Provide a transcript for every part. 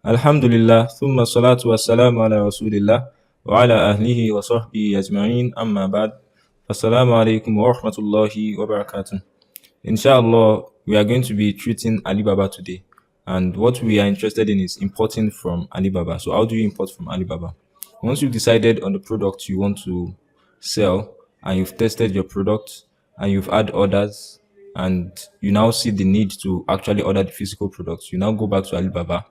Alhamdulillah, thumma salatu wa salamu ala rasulillah wa ala ahlihi wa sahbihi ajma'in amma ba'd. Assalamu alaikum wa rahmatullahi wa barakatuh. Inshallah, we are going to be treating Alibaba today. And what we are interested in is importing from Alibaba. So how do you import from Alibaba? Once you've decided on the product you want to sell and you've tested your product and you've had orders and you now see the need to actually order the physical products, you now go back to Alibaba,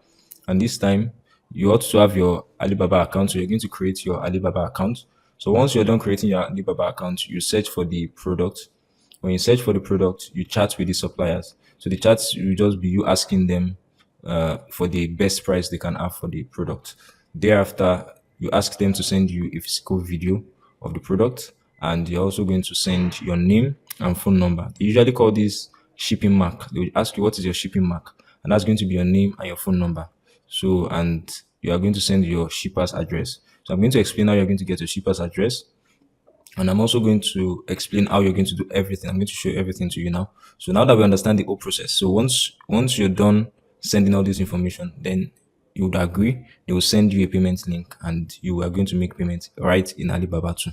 and this time you ought to have your Alibaba account. So you're going to create your Alibaba account. So once you're done creating your Alibaba account, you search for the product. When you search for the product, you chat with the suppliers. So the chats will just be you asking them for the best price they can have for the product. Thereafter, you ask them to send you a physical video of the product, and you're also going to send your name and phone number. They usually call this shipping mark. They will ask you what is your shipping mark, and that's going to be your name and your phone number. So, and you are going to send your shipper's address. So I'm going to explain how you're going to get your shipper's address, and I'm also going to explain how you're going to do everything. I'm going to show everything to you now. So now that we understand the whole process, so once you're done sending all this information, then you would agree. They will send you a payment link, and you are going to make payment right in Alibaba too.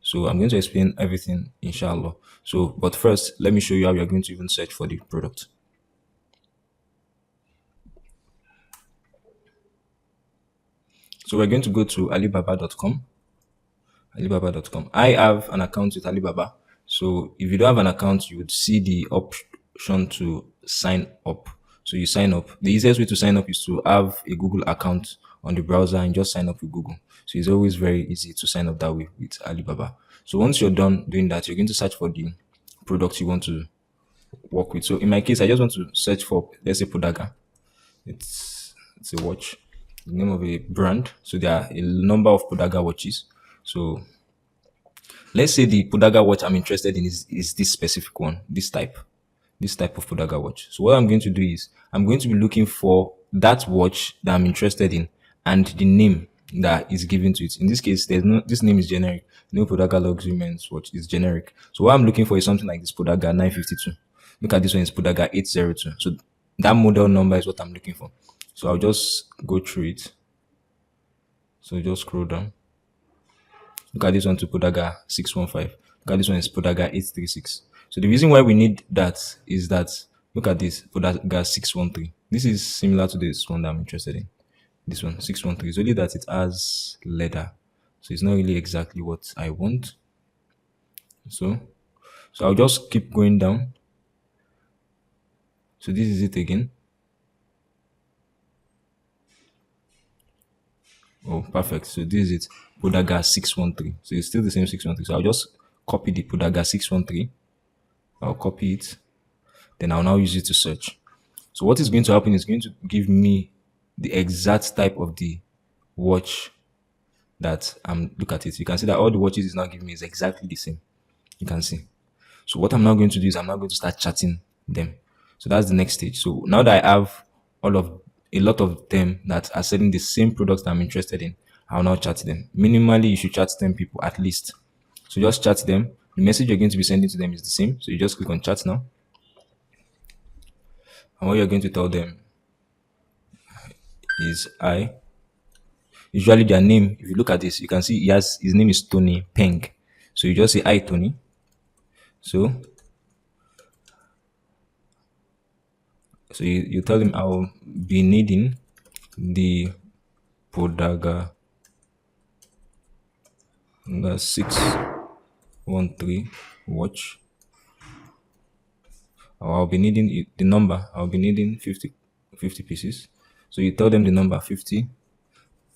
So I'm going to explain everything, inshallah. So, but first, let me show you how you're going to even search for the product. So we're going to go to alibaba.com. Alibaba.com. I have an account with Alibaba. So if you don't have an account, you would see the option to sign up. So you sign up. The easiest way to sign up is to have a Google account on the browser and just sign up with Google. So it's always very easy to sign up that way with Alibaba. So once you're done doing that, you're going to search for the product you want to work with. So in my case, I just want to search for, let's say, Poedagar. It's a watch, the name of a brand. So there are a number of Poedagar watches. So let's say the Poedagar watch I'm interested in is this specific one, this type of Poedagar watch. So what I'm going to do is I'm going to be looking for that watch that I'm interested in and the name that is given to it. In this case, there's no, this name is generic. No Poedagar luxury men's watch is generic. So what I'm looking for is something like this Poedagar 952. Look at this one, is Poedagar 802. So that model number is what I'm looking for. So I'll just go through it. So just scroll down. Look at this one to Poedagar 615. Look at this one is Poedagar 836. So the reason why we need that is that, look at this, Poedagar 613. This is similar to this one that I'm interested in. This one, 613. It's only that it has leather. So it's not really exactly what I want. So I'll just keep going down. So this is it again. Oh, perfect. So this is it. Poedagar 613. So it's still the same 613. So I'll just copy the Poedagar 613. I'll copy it. Then I'll now use it to search. So what is going to happen is going to give me the exact type of the watch that look at it. You can see that all the watches is now giving me is exactly the same. You can see. So what I'm now going to do is I'm now going to start chatting them. So that's the next stage. So now that I have a lot of them that are selling the same products that I'm interested in, I'll now chat them. Minimally, you should chat 10 people at least. So just chat them. The message you're going to be sending to them is the same. So you just click on chat now. And what you're going to tell them is I. Usually their name, if you look at this, you can see his name is Tony Peng. So you just say hi Tony. So you tell him I'll be needing the Poedagar 613 watch. I'll be needing the number. I'll be needing 50 pieces. So you tell them the number 50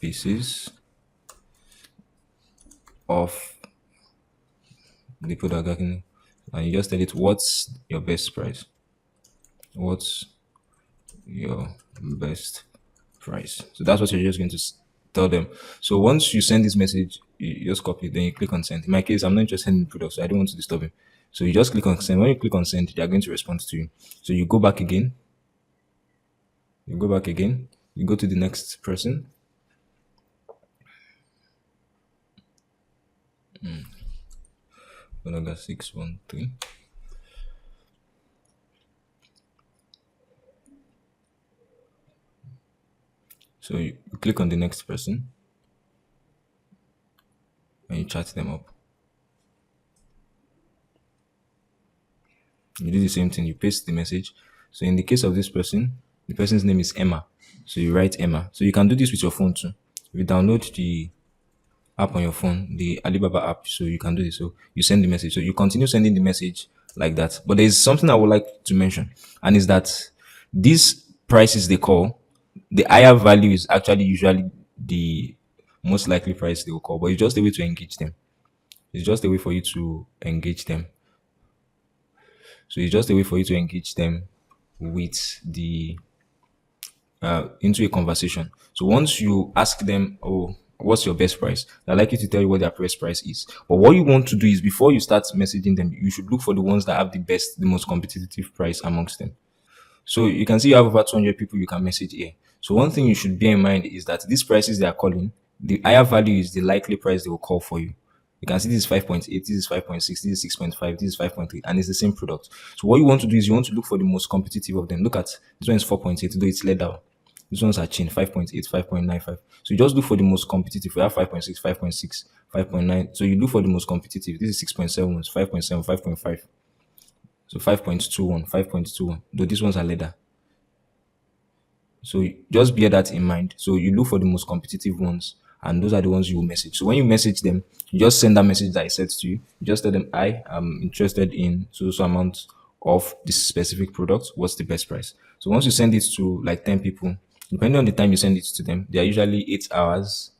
pieces of the Poedagar, and you just tell it what's your best price. What's your best price? So that's what you're just going to tell them. So once you send this message, you just copy it, then you click on send. In my case, I'm not interested in the product, so I don't want to disturb him. So you just click on send. When you click on send, they are going to respond to you. So you go back again. You go to the next person. Poedagar 613. So you click on the next person and you chat them up. You do the same thing, you paste the message. So in the case of this person, the person's name is Emma. So you write Emma. So you can do this with your phone too. If you download the app on your phone, the Alibaba app, so you can do this. So you send the message. So you continue sending the message like that. But there's something I would like to mention, and is that these prices they call, the higher value is actually usually the most likely price they will call, but it's just a way to engage them. It's just a way for you to engage them. So it's just a way for you to engage them with the into a conversation. So once you ask them, "Oh, what's your best price?" They're likely to tell you what their best price is. But what you want to do is before you start messaging them, you should look for the ones that have the best, the most competitive price amongst them. So you can see you have over 200 people you can message here. So one thing you should bear in mind is that these prices they are calling, the higher value is the likely price they will call for you. You can see this is 5.8, this is 5.6, this is 6.5, this is 5.3, and it's the same product. So what you want to do is you want to look for the most competitive of them. Look at this one is 4.8, though it's leather. These ones are chain 5.8, 5.95. So you just look for the most competitive. We have 5.6, 5.6, 5.9. So you look for the most competitive. This is 6.7, 5.7, 5.5. So 5.21, 5.21. Though these ones are leather. So just bear that in mind. So you look for the most competitive ones, and those are the ones you will message. So when you message them, you just send that message that I said to you. You just tell them, I am interested in so amount of this specific product. What's the best price? So once you send it to like 10 people, depending on the time you send it to them, they are usually 8 hours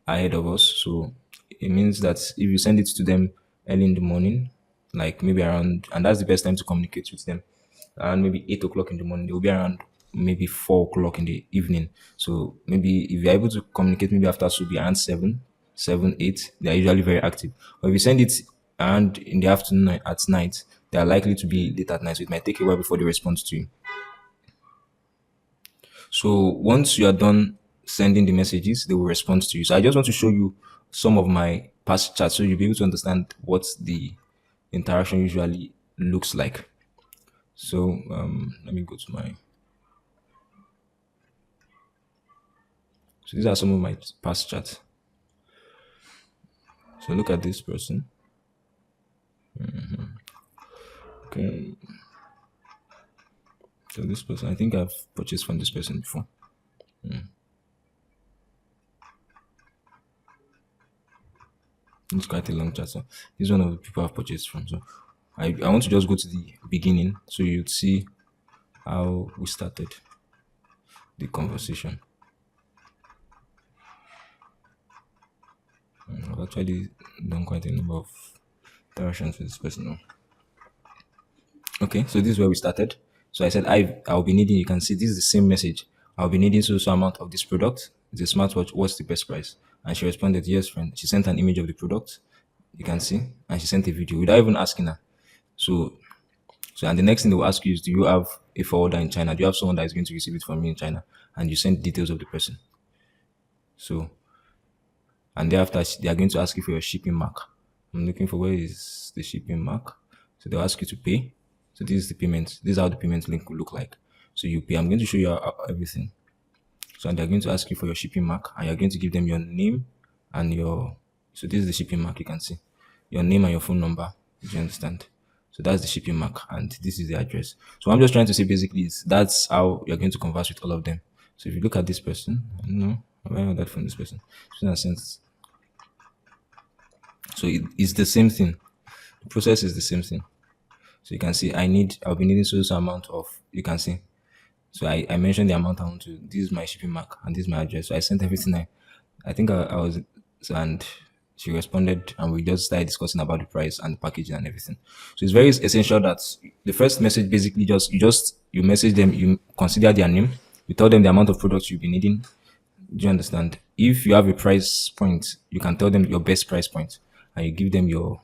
ahead of us. So it means that if you send it to them early in the morning, like maybe around, and that's the best time to communicate with them, around maybe 8 o'clock in the morning, they'll be around maybe 4 o'clock in the evening. So maybe if you're able to communicate maybe after should be around 7, 8, they're usually very active. But if you send it around in the afternoon at night, they are likely to be late at night. So it might take a while before they respond to you. So once you are done sending the messages, they will respond to you. So I just want to show you some of my past chats so you'll be able to understand what the interaction usually looks like. So let me go to my. So these are some of my past chats. So look at this person. Okay. So this person, I think I've purchased from this person before. It's quite a long chat. So this is one of the people I've purchased from. So I want to just go to the beginning so you'd see how we started the conversation. I've actually done quite a number of interactions with this person now. Okay, so this is where we started. So I said I'll be needing. You can see this is the same message. I'll be needing so amount of this product. It's a smartwatch. What's the best price? And she responded, yes, friend. She sent an image of the product. You can see, and she sent a video without even asking her. So, and the next thing they will ask you is, do you have a forwarder in China? Do you have someone that is going to receive it from me in China? And you send details of the person. So, and thereafter they are going to ask you for your shipping mark. I'm looking for where is the shipping mark. So they'll ask you to pay. So this is the payment. This is how the payment link will look like. So you pay. I'm going to show you everything. So they're going to ask you for your shipping mark, and you're going to give them your name and your. So this is the shipping mark. You can see your name and your phone number. Do you understand? So that's the shipping mark, and this is the address. So what I'm just trying to say basically is that's how you're going to converse with all of them. So if you look at this person, I don't know, have I heard that from this person? So in a sense, so it's the same thing. The process is the same thing. So you can see I'll be needing so amount of, you can see. So I mentioned the amount I want to, this is my shipping mark and this is my address. So I sent everything I think I was, so, and she responded and we just started discussing about the price and the packaging and everything. So it's very essential that the first message basically you message them, you consider their name, you tell them the amount of products you'll be needing. Do you understand? If you have a price point, you can tell them your best price point and you give them your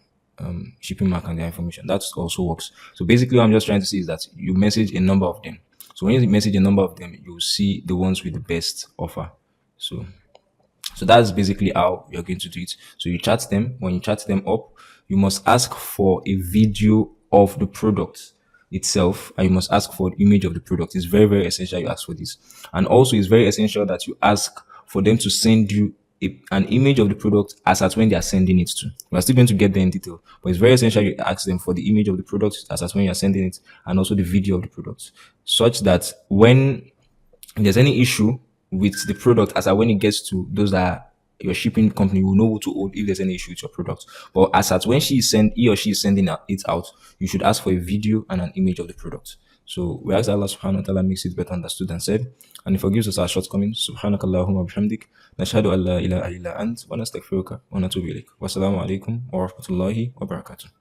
shipping mark and their information. That also works. So basically, what I'm just trying to say is that you message a number of them. So when you message a number of them, you'll see the ones with the best offer. So that's basically how you're going to do it. So you chat them. When you chat them up, you must ask for a video of the product. itself, and you must ask for the image of the product. It's very, very essential you ask for this. And also, it's very essential that you ask for them to send you an image of the product as at when they are sending it to. We're still going to get there in detail, but it's very essential you ask them for the image of the product as at when you're sending it, and also the video of the product, such that when there's any issue with the product, as at when it gets to those that are your shipping company, will know who to hold if there's any issue with your product. But as at when he or she is sending it out, you should ask for a video and an image of the product. So we ask Allah subhanahu wa ta'ala makes it better understood and said, and he forgives us our shortcomings. Subhanakallahumma bihamdik. Nashhadu an la ilaha illa ant wa nastaghfiruka wa natubu ilayk. Wassalamu alaikum wa rahmatullahi wa barakatuh.